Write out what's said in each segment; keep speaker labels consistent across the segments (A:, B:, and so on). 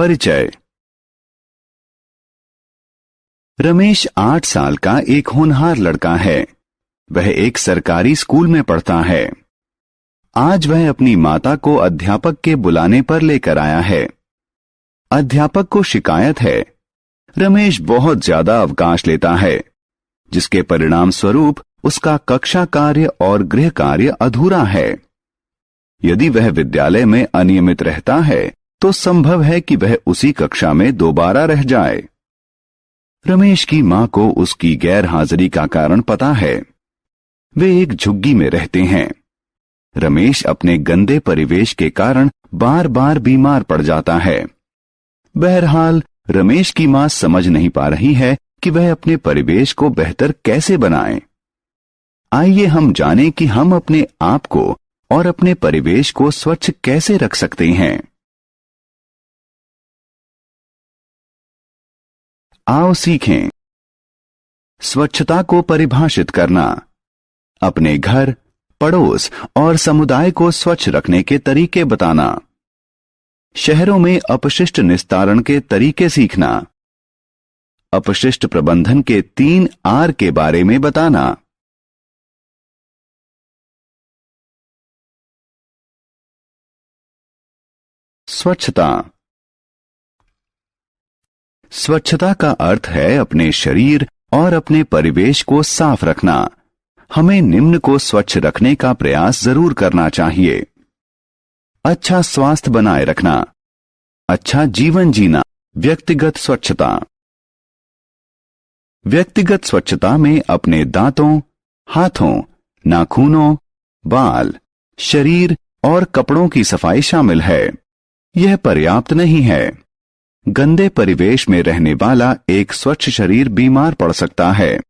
A: परिचय। रमेश 8 साल का एक होनहार लड़का है। वह एक सरकारी स्कूल में पढ़ता है। आज वह अपनी माता को अध्यापक के बुलाने पर लेकर आया है। अध्यापक को शिकायत है, रमेश बहुत ज्यादा अवकाश लेता है, जिसके परिणाम स्वरूप उसका कक्षा कार्य और गृह कार्य अधूरा है। यदि वह विद्यालय में अनियमित रहता है तो संभव है कि वह उसी कक्षा में दोबारा रह जाए। रमेश की मां को उसकी गैर हाजिरी का कारण पता है। वे एक झुग्गी में रहते हैं। रमेश अपने गंदे परिवेश के कारण बार बार बीमार पड़ जाता है। बहरहाल रमेश की मां समझ नहीं पा रही है कि वह अपने परिवेश को बेहतर कैसे बनाए। आइए हम जानें कि हम अपने आप को और अपने परिवेश को स्वच्छ कैसे रख सकते हैं। आओ सीखें। स्वच्छता को परिभाषित करना, अपने घर, पड़ोस और समुदाय को स्वच्छ रखने के तरीके बताना, शहरों में अपशिष्ट निस्तारण के तरीके सीखना, अपशिष्ट प्रबंधन के 3 आर के बारे में बताना। स्वच्छता। स्वच्छता का अर्थ है अपने शरीर और अपने परिवेश को साफ रखना। हमें निम्न को स्वच्छ रखने का प्रयास जरूर करना चाहिए। अच्छा स्वास्थ्य बनाए रखना, अच्छा जीवन जीना, व्यक्तिगत स्वच्छता। व्यक्तिगत स्वच्छता में अपने दांतों, हाथों, नाखूनों, बाल, शरीर और कपड़ों की सफाई शामिल है। यह पर्याप्त नहीं है। गंदे परिवेश में रहने वाला एक स्वच्छ शरीर बीमार पड़ सकता है।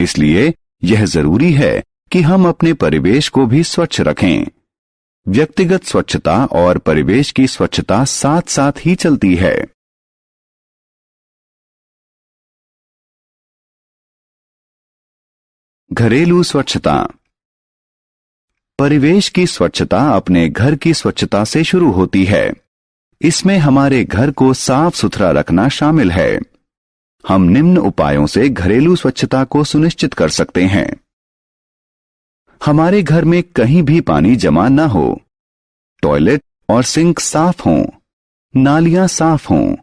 A: इसलिए यह जरूरी है कि हम अपने परिवेश को भी स्वच्छ रखें। व्यक्तिगत स्वच्छता और परिवेश की स्वच्छता साथ साथ ही चलती है। घरेलू स्वच्छता। परिवेश की स्वच्छता अपने घर की स्वच्छता से शुरू होती है। इसमें हमारे घर को साफ सुथरा रखना शामिल है। हम निम्न उपायों से घरेलू स्वच्छता को सुनिश्चित कर सकते हैं। हमारे घर में कहीं भी पानी जमा न हो, टॉयलेट और सिंक साफ हों, नालियां साफ हों,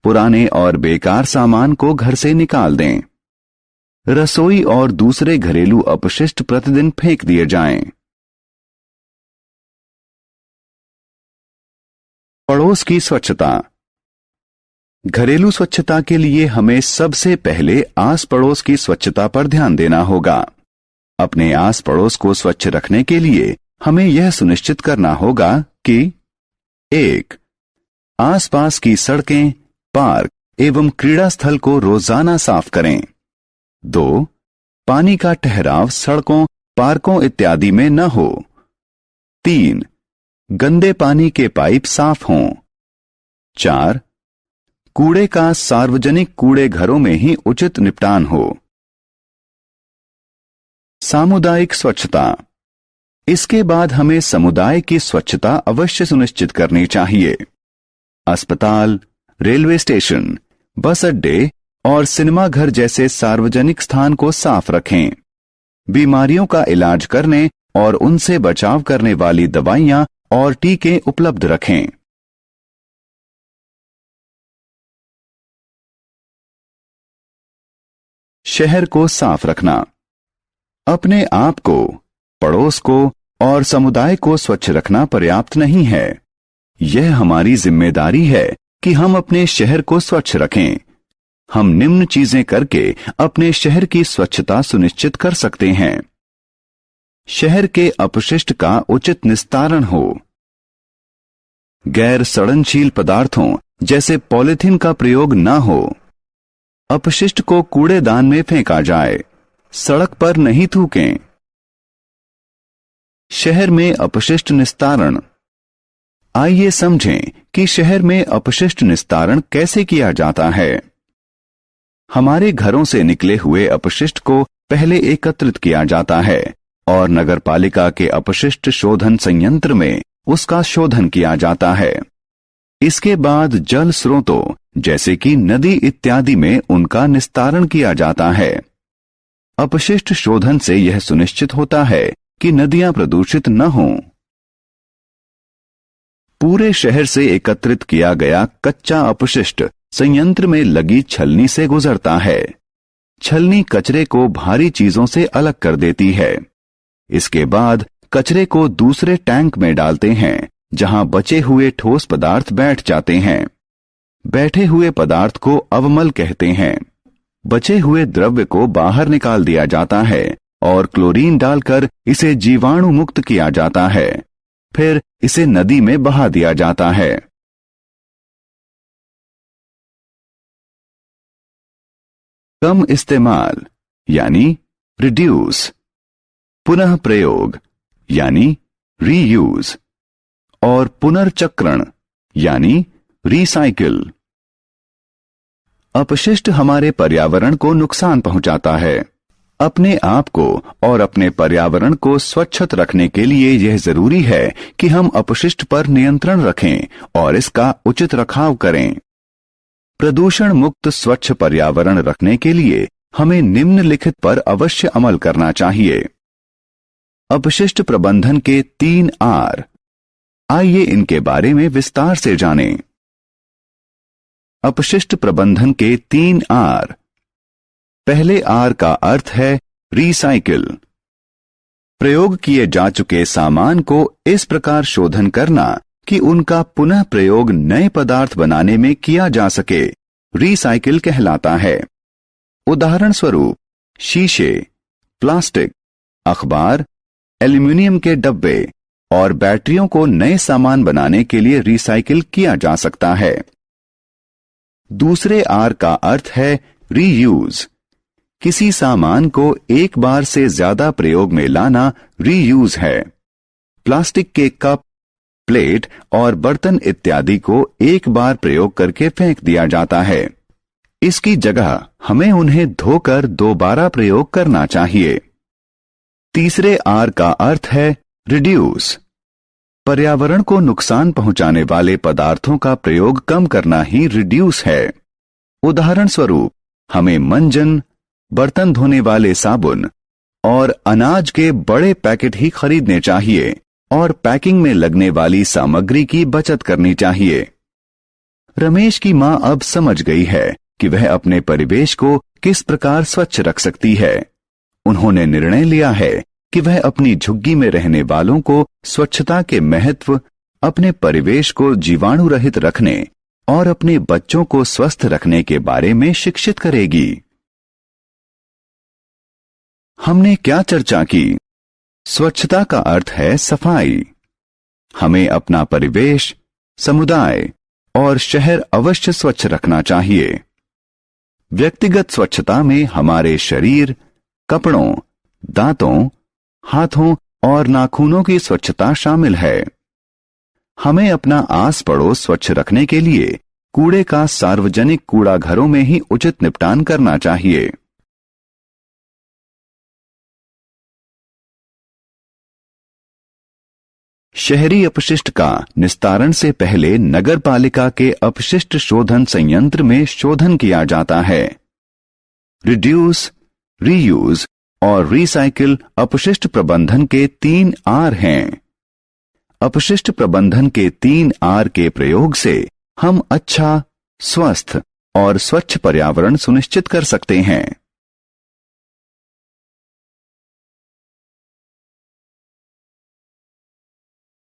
A: पुराने और बेकार सामान को घर से निकाल दें। रसोई और दूसरे घरेलू अपशिष्ट प्रतिदिन फेंक दिए जाएं। पड़ोस की स्वच्छता। घरेलू स्वच्छता के लिए हमें सबसे पहले आस पड़ोस की स्वच्छता पर ध्यान देना होगा। अपने आस पड़ोस को स्वच्छ रखने के लिए हमें यह सुनिश्चित करना होगा कि 1. आसपास की सड़कें, पार्क एवं क्रीड़ा स्थल को रोजाना साफ करें। 2. पानी का ठहराव सड़कों, पार्कों इत्यादि में न हो। 3. गंदे पानी के पाइप साफ हों। 4. कूड़े का सार्वजनिक कूड़े घरों में ही उचित निपटान हो। सामुदायिक स्वच्छता। इसके बाद हमें समुदाय की स्वच्छता अवश्य सुनिश्चित करनी चाहिए। अस्पताल, रेलवे स्टेशन, बस अड्डे और सिनेमा घर जैसे सार्वजनिक स्थान को साफ रखें। बीमारियों का इलाज करने और उनसे बचाव करने वाली दवाइयां और टीके उपलब्ध रखें। शहर को साफ रखना। अपने आप को, पड़ोस को और समुदाय को स्वच्छ रखना पर्याप्त नहीं है। यह हमारी जिम्मेदारी है कि हम अपने शहर को स्वच्छ रखें। हम निम्न चीजें करके अपने शहर की स्वच्छता सुनिश्चित कर सकते हैं। शहर के अपशिष्ट का उचित निस्तारण हो। गैर सड़नशील पदार्थों जैसे पॉलीथीन का प्रयोग न हो। अपशिष्ट को कूड़ेदान में फेंका जाए, सड़क पर नहीं थूकें। शहर में अपशिष्ट निस्तारण। आइए समझें कि शहर में अपशिष्ट निस्तारण कैसे किया जाता है। हमारे घरों से निकले हुए अपशिष्ट को पहले एकत्रित किया जाता है और नगरपालिका के अपशिष्ट शोधन संयंत्र में उसका शोधन किया जाता है। इसके बाद जल स्रोतों जैसे कि नदी इत्यादि में उनका निस्तारण किया जाता है। अपशिष्ट शोधन से यह सुनिश्चित होता है कि नदियां प्रदूषित न हों। पूरे शहर से एकत्रित किया गया कच्चा अपशिष्ट संयंत्र में लगी छलनी से गुजरता है। छलनी कचरे को भारी चीजों से अलग कर देती है। इसके बाद कचरे को दूसरे टैंक में डालते हैं जहां बचे हुए ठोस पदार्थ बैठ जाते हैं। बैठे हुए पदार्थ को अवमल कहते हैं। बचे हुए द्रव्य को बाहर निकाल दिया जाता है और क्लोरीन डालकर इसे जीवाणु मुक्त किया जाता है। फिर इसे नदी में बहा दिया जाता है। कम इस्तेमाल यानी रिड्यूस, पुनः प्रयोग यानी रीयूज और पुनर्चक्रण यानी रिसाइकिल। अपशिष्ट हमारे पर्यावरण को नुकसान पहुंचाता है। अपने आप को और अपने पर्यावरण को स्वच्छ रखने के लिए यह जरूरी है कि हम अपशिष्ट पर नियंत्रण रखें और इसका उचित रखाव करें। प्रदूषण मुक्त स्वच्छ पर्यावरण रखने के लिए हमें निम्नलिखित पर अवश्य अमल करना चाहिए। अपशिष्ट प्रबंधन के 3 आर। आइए इनके बारे में विस्तार से जानें। अपशिष्ट प्रबंधन के 3 आर। पहले आर का अर्थ है रिसाइकिल। प्रयोग किए जा चुके सामान को इस प्रकार शोधन करना कि उनका पुनः प्रयोग नए पदार्थ बनाने में किया जा सके, रिसाइकिल कहलाता है। उदाहरण स्वरूप शीशे, प्लास्टिक, अखबार, एल्यूमिनियम के डब्बे और बैटरियों को नए सामान बनाने के लिए रिसाइकिल किया जा सकता है। दूसरे आर का अर्थ है रीयूज। किसी सामान को एक बार से ज्यादा प्रयोग में लाना रीयूज है। प्लास्टिक के कप, प्लेट और बर्तन इत्यादि को एक बार प्रयोग करके फेंक दिया जाता है। इसकी जगह हमें उन्हें धोकर दोबारा प्रयोग करना चाहिए। तीसरे आर का अर्थ है रिड्यूस। पर्यावरण को नुकसान पहुंचाने वाले पदार्थों का प्रयोग कम करना ही रिड्यूस है। उदाहरण स्वरूप हमें मंजन, बर्तन धोने वाले साबुन और अनाज के बड़े पैकेट ही खरीदने चाहिए और पैकिंग में लगने वाली सामग्री की बचत करनी चाहिए। रमेश की मां अब समझ गई है कि वह अपने परिवेश को किस प्रकार स्वच्छ रख सकती है। उन्होंने निर्णय लिया है कि वह अपनी झुग्गी में रहने वालों को स्वच्छता के महत्व, अपने परिवेश को जीवाणु रहित रखने और अपने बच्चों को स्वस्थ रखने के बारे में शिक्षित करेगी। हमने क्या चर्चा की? स्वच्छता का अर्थ है सफाई। हमें अपना परिवेश, समुदाय और शहर अवश्य स्वच्छ रखना चाहिए। व्यक्तिगत स्वच्छता में हमारे शरीर, कपड़ों, दांतों, हाथों और नाखूनों की स्वच्छता शामिल है। हमें अपना आस पड़ोस स्वच्छ रखने के लिए कूड़े का सार्वजनिक कूड़ा घरों में ही उचित निपटान करना चाहिए। शहरी अपशिष्ट का निस्तारण से पहले नगर पालिका के अपशिष्ट शोधन संयंत्र में शोधन किया जाता है। रिड्यूस, रीयूज और रिसाइकिल अपशिष्ट प्रबंधन के 3 आर हैं। अपशिष्ट प्रबंधन के 3 आर के प्रयोग से हम अच्छा, स्वस्थ और स्वच्छ पर्यावरण सुनिश्चित कर सकते हैं।